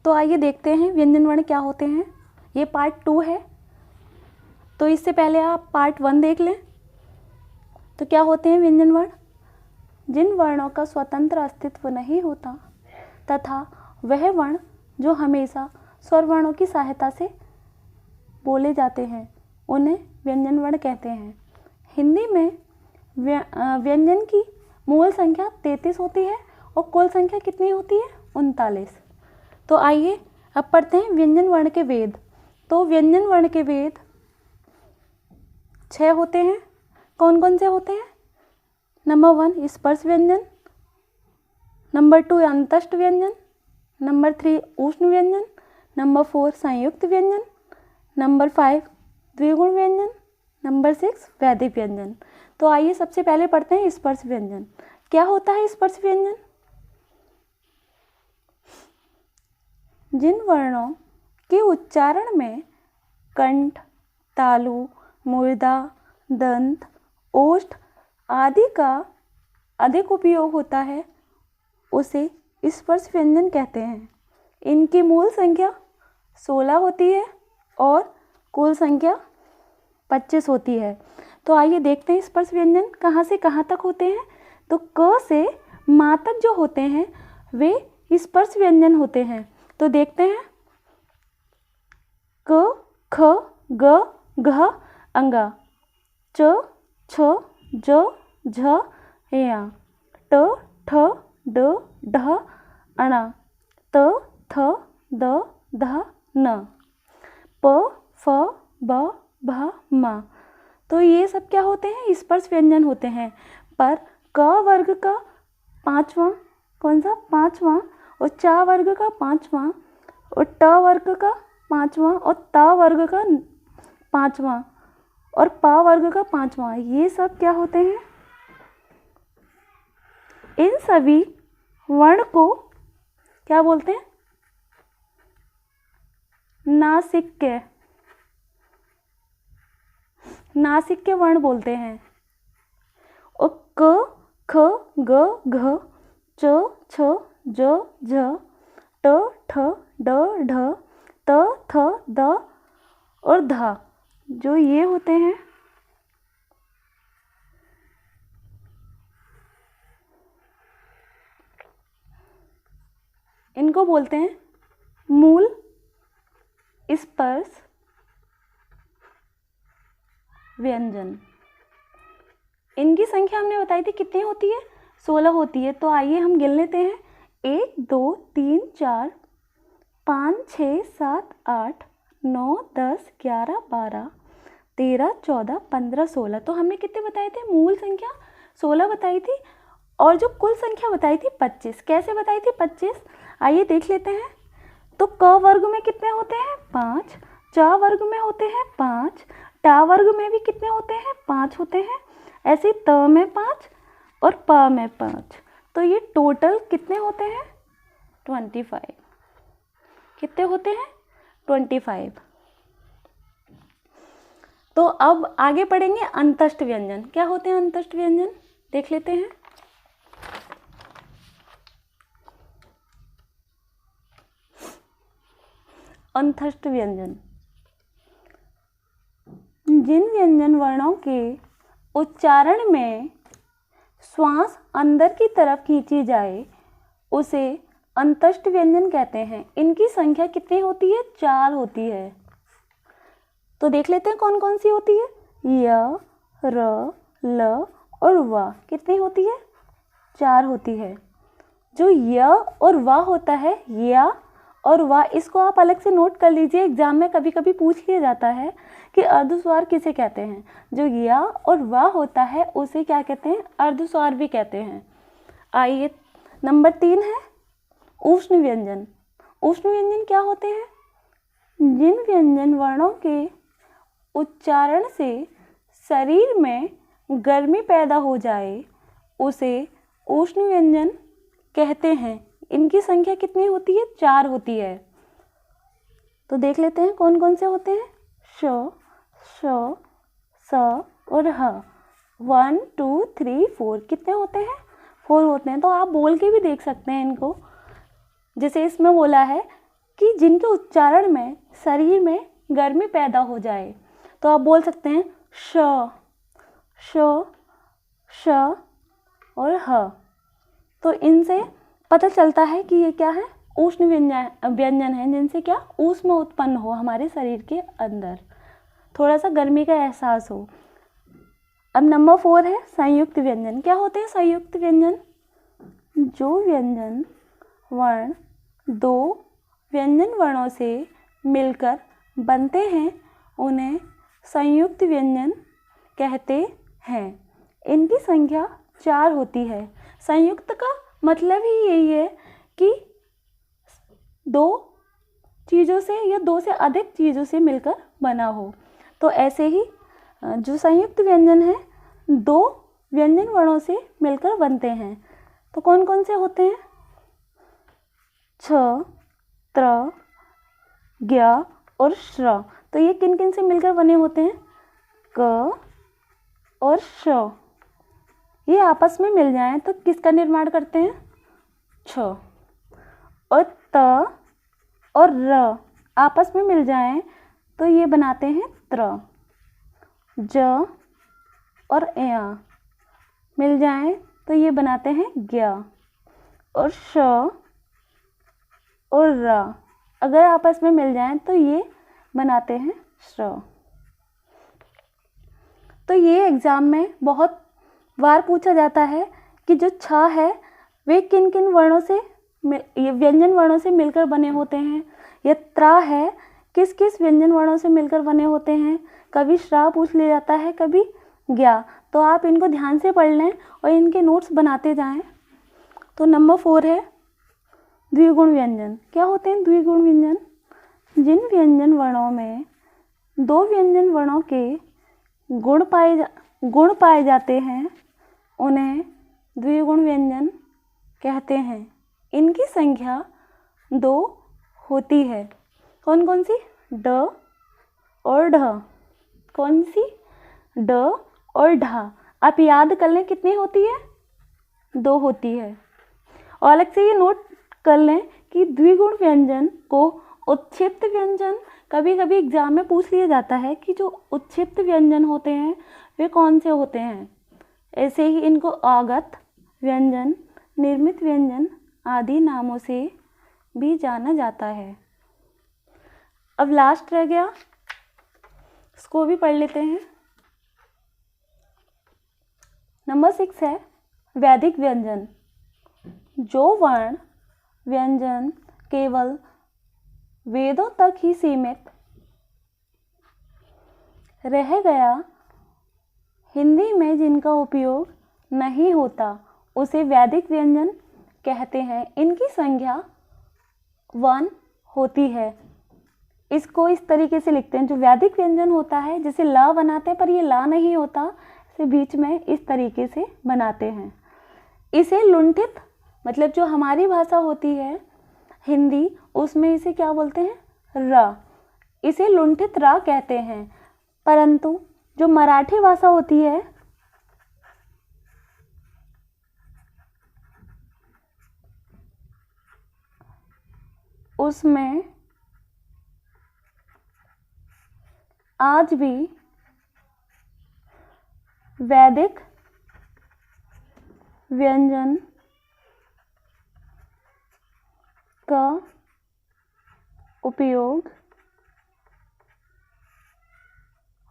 तो आइए देखते हैं व्यंजन वर्ण क्या होते हैं। ये पार्ट 2 है, तो इससे पहले आप पार्ट 1 देख लें। तो क्या होते हैं व्यंजन वर्ण? जिन वर्णों का स्वतंत्र अस्तित्व नहीं होता तथा वह वर्ण जो हमेशा स्वर वर्णों की सहायता से बोले जाते हैं उन्हें व्यंजन वर्ण कहते हैं। हिंदी में व्यंजन की मूल संख्या 33 होती है और कुल संख्या कितनी होती है? 39। तो आइए अब पढ़ते हैं व्यंजन वर्ण के वेद। तो व्यंजन वर्ण के वेद 6 होते हैं। कौन कौन से होते हैं? नंबर 1 स्पर्श व्यंजन, नंबर 2 अंतस्थ व्यंजन, नंबर 3 ऊष्ण व्यंजन, नंबर 4 संयुक्त व्यंजन, नंबर 5 द्विगुण व्यंजन, नंबर 6 वैदिक व्यंजन। तो आइए सबसे पहले पढ़ते हैं स्पर्श व्यंजन। क्या होता है स्पर्श व्यंजन? जिन वर्णों के उच्चारण में कंठ, तालु, मूर्धा, दंत, ओष्ठ आदि का अधिक उपयोग होता है उसे स्पर्श व्यंजन कहते हैं। इनकी मूल संख्या 16 होती है और कुल संख्या 25 होती है। तो आइए देखते हैं स्पर्श व्यंजन कहाँ से कहाँ तक होते हैं। तो क से मा तक जो होते हैं वे स्पर्श व्यंजन होते हैं। तो देखते हैं क, ख, ग, घ, अंगा, च, छ, ज, झ, या, ट, ठ, ड, ढ, अणा, त, थ, द, ध, न, प, फ, ब, भ, म। तो ये सब क्या होते हैं? स्पर्श व्यंजन होते हैं। पर क वर्ग का 5वां, कौन सा? 5वां, और चा वर्ग का 5वां, और ट वर्ग का 5वां, और ता वर्ग का 5वां, और पा वर्ग का 5वां, ये सब क्या होते हैं? इन सभी वर्ण को क्या बोलते हैं? नासिक्य, नासिक्य वर्ण बोलते हैं। और क, ख, ग, घ, च, छ, ज, झ, ट, ठ, ड, ढ, त, थ, द और ध, जो ये होते हैं इनको बोलते हैं मूल स्पर्श व्यंजन। इनकी संख्या हमने बताई थी कितनी होती है? 16 होती है। तो आइए हम गिन लेते हैं। 1 2 3 4 5 6 7 8 9 10 11 12 13 14 15 16। तो हमने कितने बताए थे? मूल संख्या 16 बताई थी और जो कुल संख्या बताई थी 25। कैसे बताई थी 25? आइए देख लेते हैं। तो क वर्ग में कितने होते हैं? 5। च वर्ग में होते हैं 5। टा वर्ग में भी कितने होते हैं? 5 होते हैं। ऐसे त में 5 और प में 5। तो ये टोटल कितने होते हैं? 25। कितने होते हैं? 25। तो अब आगे पढ़ेंगे अंतस्थ व्यंजन। क्या होते हैं अंतस्थ व्यंजन? देख लेते हैं। अंतस्थ व्यंजन जिन व्यंजन वर्णों के उच्चारण में श्वास अंदर की तरफ खींची जाए उसे अंतस्थ व्यंजन कहते हैं। इनकी संख्या कितनी होती है? 4 होती है। तो देख लेते हैं कौन कौन सी होती है। य, र, ल और व कितनी होती है? 4 होती है। जो य और व होता है, या और व, इसको आप अलग से नोट कर लीजिए। एग्जाम में कभी कभी पूछ लिया जाता है कि अर्धस्वर किसे कहते हैं। जो या और व होता है उसे क्या कहते हैं? अर्धस्वर भी कहते हैं। आइए नंबर 3 है ऊष्ण व्यंजन। ऊष्ण व्यंजन क्या होते हैं? जिन व्यंजन वर्णों के उच्चारण से शरीर में गर्मी पैदा हो जाए उसे ऊष्ण व्यंजन कहते हैं। इनकी संख्या कितनी होती है? 4 होती है। तो देख लेते हैं कौन कौन से होते हैं। श, श, स और ह। 1 2 3 4 कितने होते हैं? 4 होते हैं। तो आप बोल के भी देख सकते हैं इनको। जैसे इसमें बोला है कि जिनके उच्चारण में शरीर में गर्मी पैदा हो जाए। तो आप बोल सकते हैं श, श, श और ह। तो इनसे पता चलता है कि ये क्या है, उष्ण व्यंजन है, जिनसे क्या ऊष्मा उत्पन्न हो हमारे शरीर के अंदर, थोड़ा सा गर्मी का एहसास हो। अब नंबर 4 है संयुक्त व्यंजन। क्या होते हैं संयुक्त व्यंजन? जो व्यंजन वर्ण दो व्यंजन वर्णों से मिलकर बनते हैं उन्हें संयुक्त व्यंजन कहते हैं। इनकी संख्या 4 होती है। संयुक्त का मतलब ही यही है कि दो चीज़ों से या दो से अधिक चीज़ों से मिलकर बना हो। तो ऐसे ही जो संयुक्त व्यंजन है दो व्यंजन वर्णों से मिलकर बनते हैं। तो कौन कौन से होते हैं? छ, त्र, ज्ञ और श्र। तो ये किन किन से मिलकर बने होते हैं? क और श। ये आपस में मिल जाएं तो किसका निर्माण करते हैं? छ। और त और र आपस में मिल जाएं तो ये बनाते हैं त्र। ज और य मिल जाएं तो ये बनाते हैं ज्ञ। और श और र अगर आपस में मिल जाएं तो ये बनाते हैं श्र। तो ये एग्ज़ाम में बहुत बार पूछा जाता है कि जो छ है वे किन किन वर्णों से व्यंजन वर्णों से मिलकर बने होते हैं, या त्रा है किस किस व्यंजन वर्णों से मिलकर बने होते हैं। कभी श्रा पूछ लिया जाता है, कभी ज्ञा। तो आप इनको ध्यान से पढ़ लें और इनके नोट्स बनाते जाएं। तो नंबर 4 है द्विगुण व्यंजन। क्या होते हैं द्विगुण व्यंजन? जिन व्यंजन वर्णों में दो व्यंजन वर्णों के गुण पाए जाते हैं उन्हें द्विगुण व्यंजन कहते हैं। इनकी संख्या 2 होती है। कौन कौन सी? ड और ढ। कौन सी? ड और ढ। आप याद कर लें कितनी होती है? 2 होती है। और अलग से ये नोट कर लें कि द्विगुण व्यंजन को उत्क्षिप्त व्यंजन, कभी कभी एग्जाम में पूछ लिया जाता है कि जो उत्क्षिप्त व्यंजन होते हैं वे कौन से होते हैं। ऐसे ही इनको आगत व्यंजन, निर्मित व्यंजन आदि नामों से भी जाना जाता है। अब लास्ट रह गया, इसको भी पढ़ लेते हैं। नंबर 6 है वैदिक व्यंजन। जो वर्ण व्यंजन केवल वेदों तक ही सीमित रह गया, हिंदी में जिनका उपयोग नहीं होता, उसे वैदिक व्यंजन कहते हैं। इनकी संख्या 1 होती है। इसको इस तरीके से लिखते हैं, जो वैदिक व्यंजन होता है जैसे ला बनाते हैं पर ये ला नहीं होता, इसे बीच में इस तरीके से बनाते हैं। इसे लुंठित, मतलब जो हमारी भाषा होती है हिंदी, उसमें इसे क्या बोलते हैं? र। इसे लुंठित रा कहते हैं। परंतु जो मराठी भाषा होती है उसमें आज भी वैदिक व्यंजन का उपयोग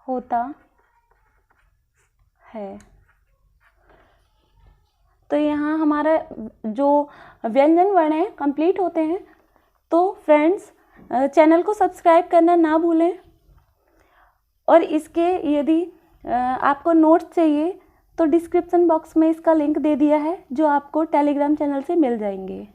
होता है। तो यहाँ हमारा जो व्यंजन वर्ण है कंप्लीट होते हैं। तो फ्रेंड्स, चैनल को सब्सक्राइब करना ना भूलें। और इसके यदि आपको नोट्स चाहिए तो डिस्क्रिप्शन बॉक्स में इसका लिंक दे दिया है, जो आपको टेलीग्राम चैनल से मिल जाएंगे।